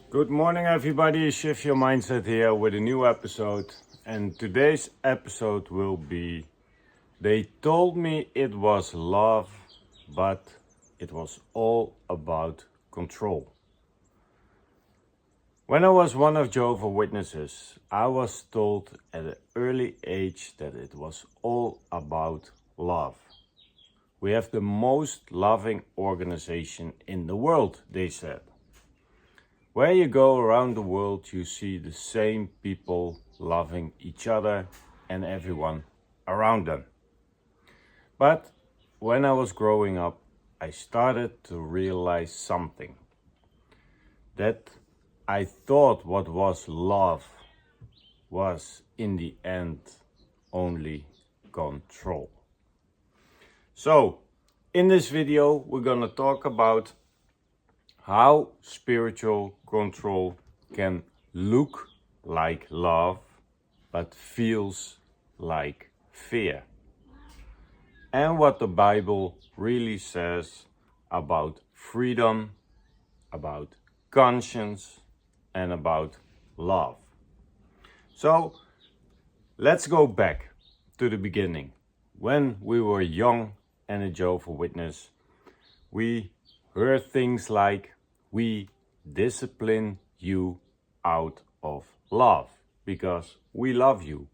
Good morning, everybody. Shift Your Mindset here with a new episode. And today's episode will be They told me it was love, but it was all about control. When I was one of Jehovah's Witnesses, I was told at an early age that it was all about love. We have the most loving organization in the world, they said. Where you go around the world, you see the same people loving each other and everyone around them. But when I was growing up, I started to realize something. That I thought what was love was in the end only control. So, in this video, we're gonna talk about how spiritual control can look like love, but feels like fear. And what the Bible really says about freedom, about conscience, and about love. So, let's go back to the beginning. When we were young and a Jehovah's Witness, we heard things like, we discipline you out of love because we love you.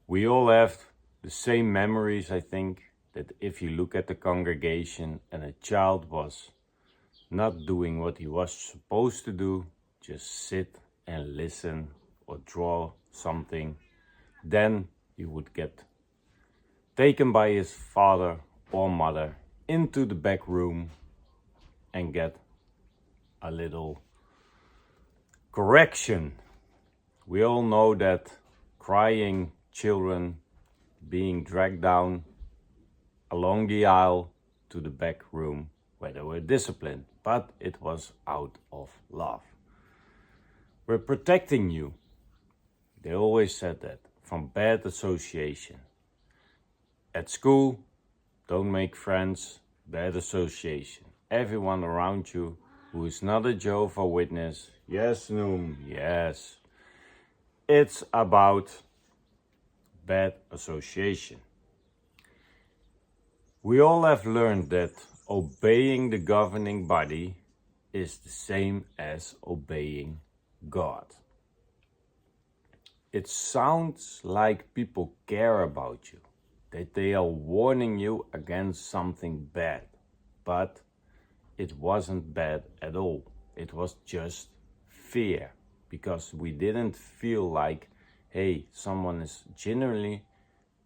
We all have the same memories, I think, that if you look at the congregation and a child was not doing what he was supposed to do, just sit and listen or draw something, then he would get taken by his father or mother into the back room and get a little correction. We all know that crying children being dragged down along the aisle to the back room where they were disciplined, but it was out of love. We're protecting you. They always said that, from bad association. At school, don't make friends, bad association. Everyone around you who is not a Jehovah's Witness, yes, Noom, yes. It's about bad association. We all have learned that obeying the governing body is the same as obeying God. It sounds like people care about you, that they are warning you against something bad, but it wasn't bad at all. It was just fear, because we didn't feel like, hey, someone is genuinely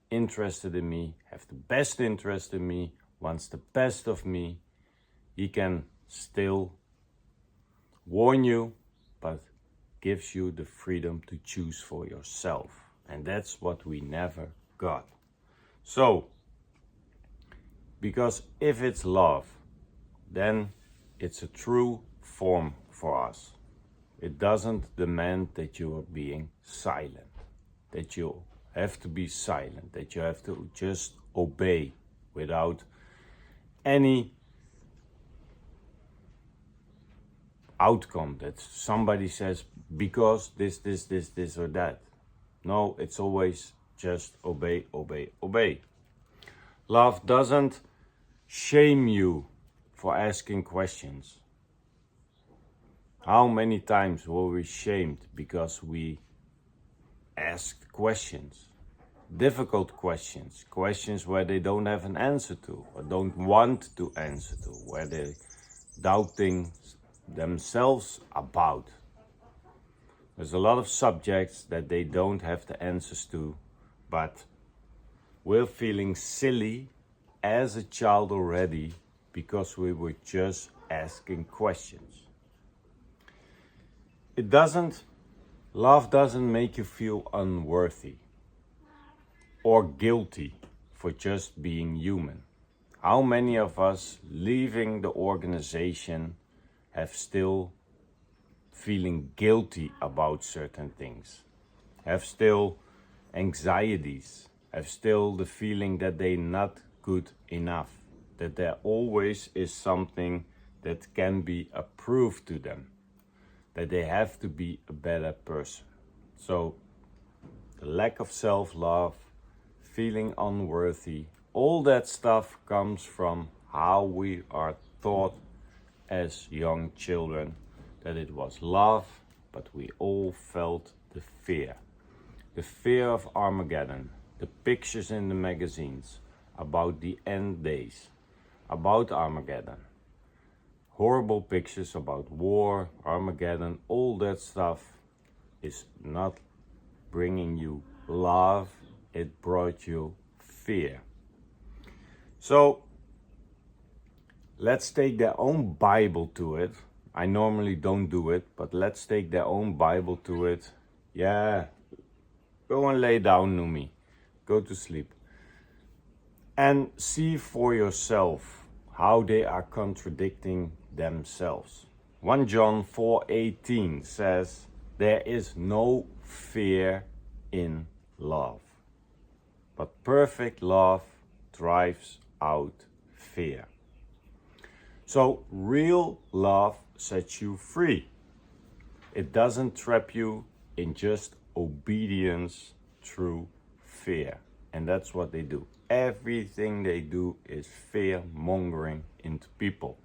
interested in me, have the best interest in me, wants the best of me. He can still warn you, but gives you the freedom to choose for yourself. And that's what we never got. So, because if it's love, then it's a true form for us. It doesn't demand that you are being silent, that you have to be silent, that you have to just obey without any outcome that somebody says because this or that. No, it's always just obey, obey, obey. Love doesn't shame you for asking questions. How many times were we shamed because we asked questions? Difficult questions, questions where they don't have an answer to or don't want to answer to, where they're doubting themselves about. There's a lot of subjects that they don't have the answers to, but we're feeling silly as a child already because we were just asking questions. Love doesn't make you feel unworthy or guilty for just being human. How many of us leaving the organization have still feeling guilty about certain things, have still anxieties, have still the feeling that they're not good enough, that there always is something that can be approved to them. that they have to be a better person. So the lack of self-love, feeling unworthy, all that stuff comes from how we are taught as young children, that it was love, but we all felt the fear. The fear of Armageddon, the pictures in the magazines about the end days, about Armageddon. Horrible pictures about war, Armageddon, all that stuff is not bringing you love, it brought you fear. So let's take their own Bible to it. I normally don't do it, but let's take their own Bible to it. Yeah, go and lay down, Numi. Go to sleep. And see for yourself how they are contradicting themselves. 1 John 4:18 says, there is no fear in love, but perfect love drives out fear. So real love sets you free. It doesn't trap you in just obedience through fear. And that's what they do. Everything they do is fear mongering into people.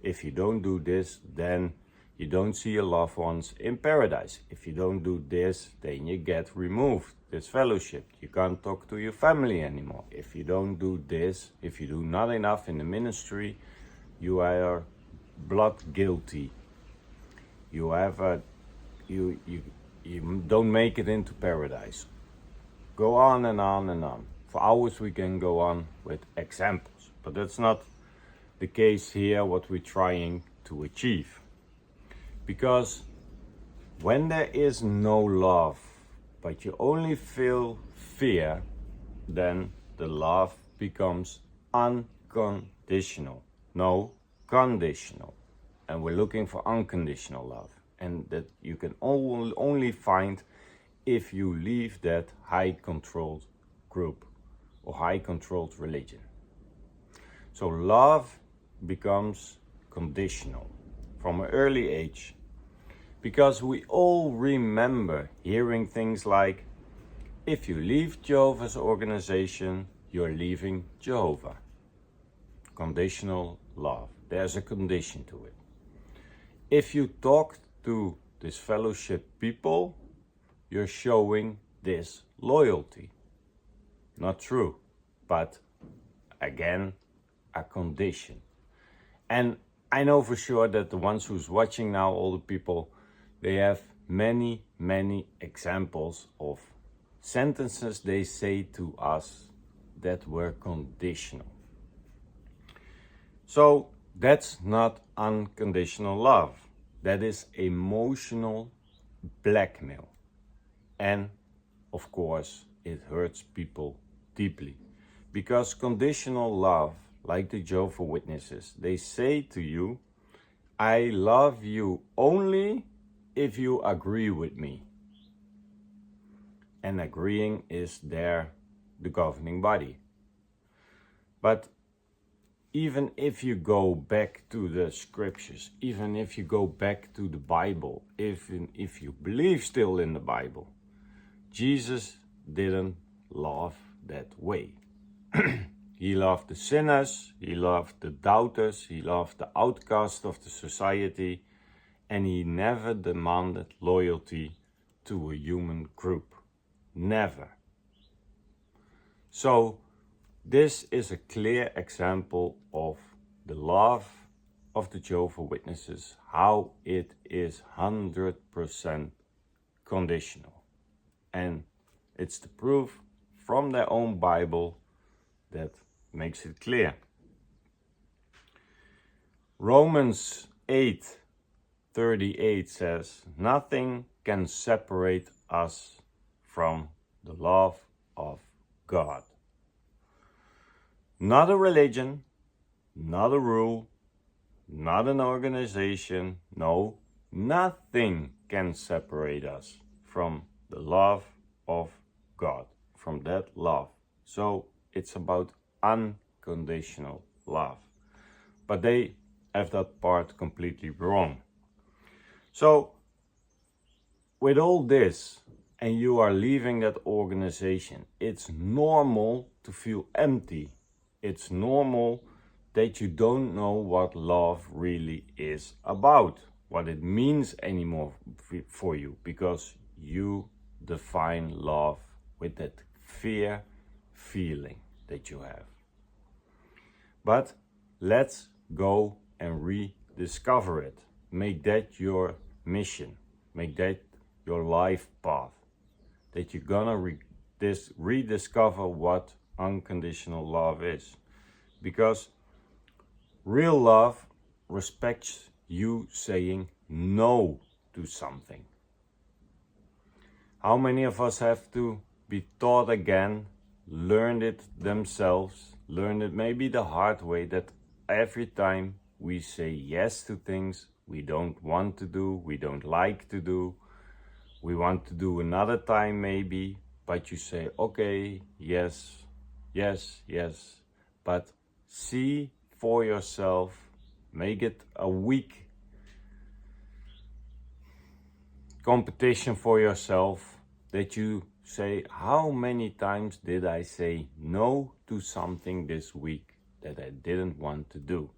If you don't do this, then you don't see your loved ones in paradise. If you don't do this, then you get removed, disfellowshipped. You can't talk to your family anymore. If you don't do this, if you do not enough in the ministry, you are blood guilty. You don't make it into paradise. Go on and on and on. For hours we can go on with examples, but that's not the case here, what we're trying to achieve. Because when there is no love, but you only feel fear, then the love becomes unconditional. No, conditional. And we're looking for unconditional love. And that you can only find if you leave that high controlled group or high controlled religion. So love becomes conditional from an early age, because we all remember hearing things like, if you leave Jehovah's organization, you're leaving Jehovah. Conditional love. There's a condition to it. If you talk to disfellowship people, you're showing disloyalty. Not true, but again, a condition. And I know for sure that the ones who's watching now, all the people, they have many, many examples of sentences they say to us that were conditional. So that's not unconditional love. That is emotional blackmail. And of course, it hurts people deeply. Because conditional love, like the Jehovah's Witnesses, they say to you, I love you only if you agree with me. And agreeing is the governing body. But even if you go back to the scriptures, even if you go back to the Bible, if you believe still in the Bible, Jesus didn't love that way. He loved the sinners, he loved the doubters, he loved the outcasts of the society, and he never demanded loyalty to a human group. Never. So, this is a clear example of the love of the Jehovah's Witnesses, how it is 100% conditional. And it's the proof from their own Bible that makes it clear. Romans 8:38 says, nothing can separate us from the love of God. Not a religion, not a rule, not an organization. No, nothing can separate us from the love of God, from that love. So it's about unconditional love. But they have that part completely wrong. So with all this, and you are leaving that organization, it's normal to feel empty. It's normal that you don't know what love really is about, what it means anymore for you, because you define love with that fear feeling that you have. But let's go and rediscover it. Make that your mission. Make that your life path. That you're gonna rediscover what unconditional love is. Because real love respects you saying no to something. How many of us have to be taught again, learned it themselves, learned it maybe the hard way, that every time we say yes to things we don't want to do, we don't like to do, we want to do another time maybe, but you say, okay, yes, yes, yes, but see for yourself, make it a week competition for yourself, that you say, how many times did I say no to something this week that I didn't want to do?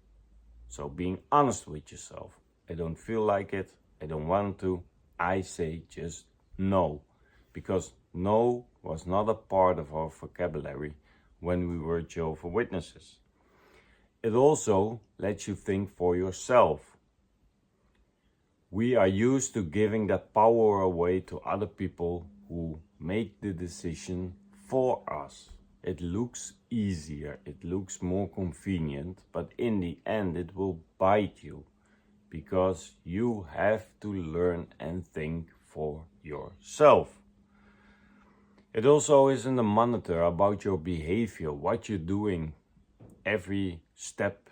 So being honest with yourself. I don't feel like it, I don't want to, I say just no. Because no was not a part of our vocabulary when we were Jehovah's Witnesses. It also lets you think for yourself. We are used to giving that power away to other people who make the decision for us. It looks easier, it looks more convenient, but in the end it will bite you, because you have to learn and think for yourself. It also isn't a monitor about your behavior, what you're doing every step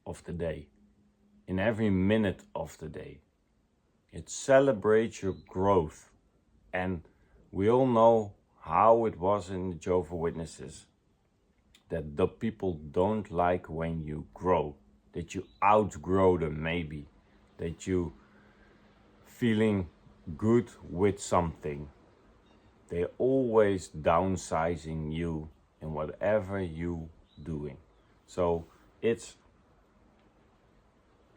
of the day, in every minute of the day. It celebrates your growth. And we all know how it was in the Jehovah's Witnesses, that the people don't like when you grow, that you outgrow them maybe, that you feeling good with something. They're always downsizing you in whatever you doing. So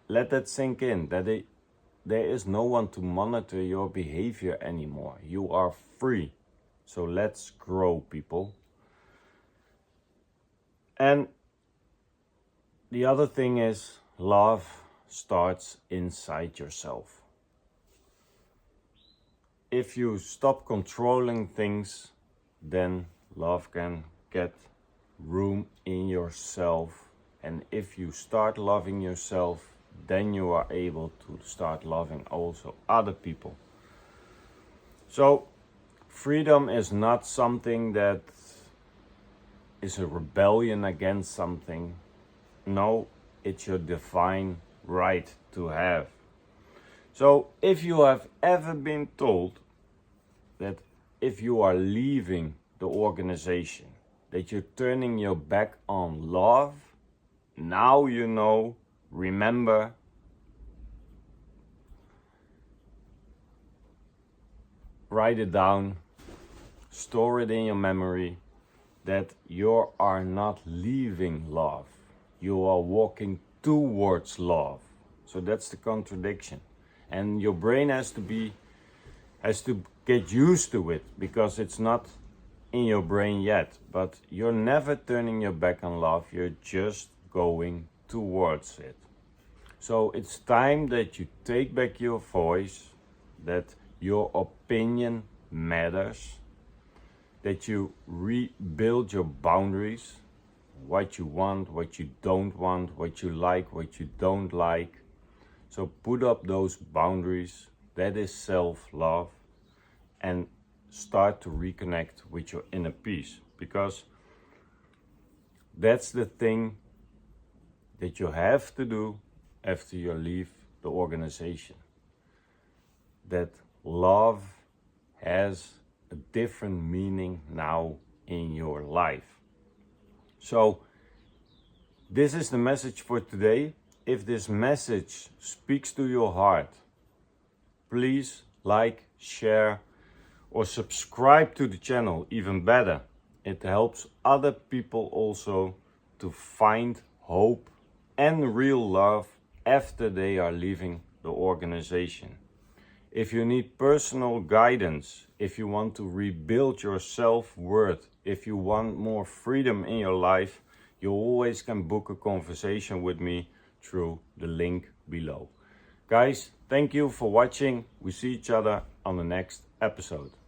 let that sink in, that there is no one to monitor your behavior anymore. You are free. So let's grow, people. And the other thing is, love starts inside yourself. If you stop controlling things, then love can get room in yourself. And if you start loving yourself, then you are able to start loving also other people. So freedom is not something that is a rebellion against something. No, it's your divine right to have. So if you have ever been told that if you are leaving the organization, that you're turning your back on love, now you know, remember, write it down, store it in your memory, that you are not leaving love. You are walking towards love. So that's the contradiction. And your brain has to get used to it, because it's not in your brain yet. But you're never turning your back on love, you're just going towards it. So it's time that you take back your voice, that your opinion matters, that you rebuild your boundaries, what you want, what you don't want, what you like, what you don't like. So put up those boundaries, that is self-love, and start to reconnect with your inner peace, because that's the thing that you have to do after you leave the organization. That love has a different meaning now in your life. So this is the message for today. If this message speaks to your heart, please like, share, or subscribe to the channel, even better. It helps other people also to find hope and real love after they are leaving the organization. If you need personal guidance, if you want to rebuild your self-worth, if you want more freedom in your life, you always can book a conversation with me through the link below. Guys, thank you for watching. We see each other on the next episode.